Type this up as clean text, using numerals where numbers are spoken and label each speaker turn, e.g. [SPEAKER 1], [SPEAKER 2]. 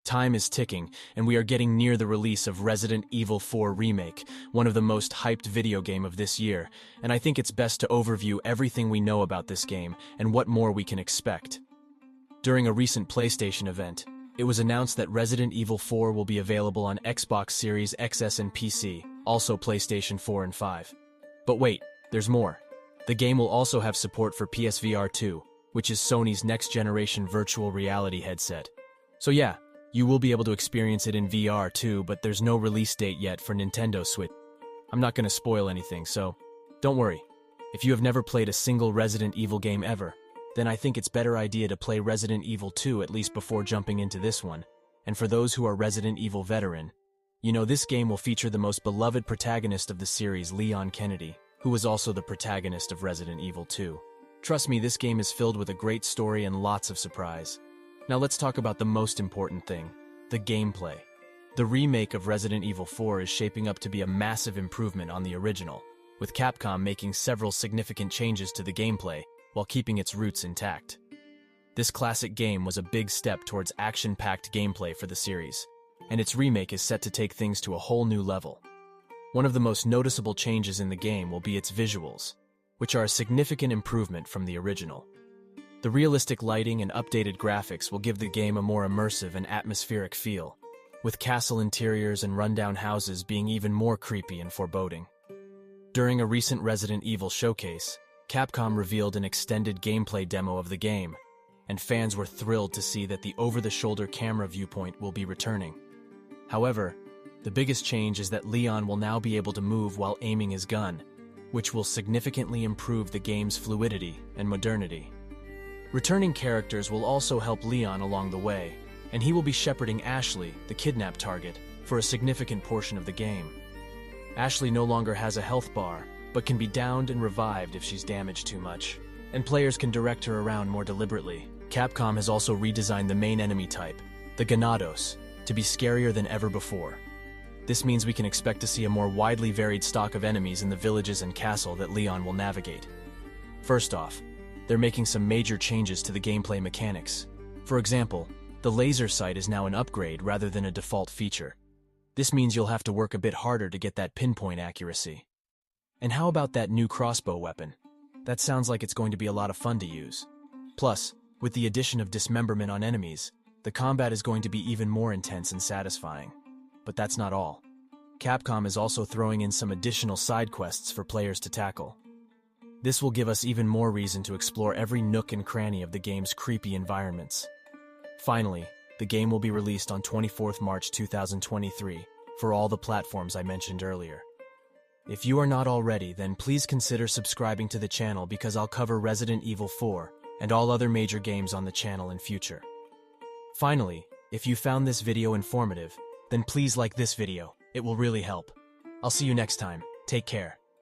[SPEAKER 1] Time is ticking, and we are getting near the release of Resident Evil 4 Remake, one of the most hyped video game of this year, and I think it's best to overview everything we know about this game and what more we can expect. During a recent PlayStation event, it was announced that Resident Evil 4 will be available on Xbox Series XS and PC, also PlayStation 4 and 5. But wait, there's more. The game will also have support for PSVR 2, which is Sony's next-generation virtual reality headset. So yeah, you will be able to experience it in VR too, but there's no release date yet for Nintendo Switch. I'm not going to spoil anything, so don't worry. If you have never played a single Resident Evil game ever, then I think it's a better idea to play Resident Evil 2 at least before jumping into this one. And for those who are Resident Evil veteran, you know this game will feature the most beloved protagonist of the series, Leon Kennedy, who was also the protagonist of Resident Evil 2. Trust me, this game is filled with a great story and lots of surprise. Now let's talk about the most important thing, the gameplay. The remake of Resident Evil 4 is shaping up to be a massive improvement on the original, with Capcom making several significant changes to the gameplay while keeping its roots intact. This classic game was a big step towards action-packed gameplay for the series, and its remake is set to take things to a whole new level. One of the most noticeable changes in the game will be its visuals, which are a significant improvement from the original. The realistic lighting and updated graphics will give the game a more immersive and atmospheric feel, with castle interiors and rundown houses being even more creepy and foreboding. During a recent Resident Evil showcase, Capcom revealed an extended gameplay demo of the game, and fans were thrilled to see that the over-the-shoulder camera viewpoint will be returning. However, the biggest change is that Leon will now be able to move while aiming his gun, which will significantly improve the game's fluidity and modernity. Returning characters will also help Leon along the way, and he will be shepherding Ashley, the kidnapped target, for a significant portion of the game. Ashley no longer has a health bar, but can be downed and revived if she's damaged too much, and players can direct her around more deliberately. Capcom has also redesigned the main enemy type, the Ganados, to be scarier than ever before. This means we can expect to see a more widely varied stock of enemies in the villages and castle that Leon will navigate. First off, they're making some major changes to the gameplay mechanics. For example, the laser sight is now an upgrade rather than a default feature. This means you'll have to work a bit harder to get that pinpoint accuracy. And how about that new crossbow weapon? That sounds like it's going to be a lot of fun to use. Plus, with the addition of dismemberment on enemies, the combat is going to be even more intense and satisfying. But that's not all. Capcom is also throwing in some additional side quests for players to tackle. This will give us even more reason to explore every nook and cranny of the game's creepy environments. Finally, the game will be released on 24th March 2023 for all the platforms I mentioned earlier. If you are not already, then please consider subscribing to the channel because I'll cover Resident Evil 4 and all other major games on the channel in future. Finally, if you found this video informative, then please like this video. It will really help. I'll see you next time. Take care.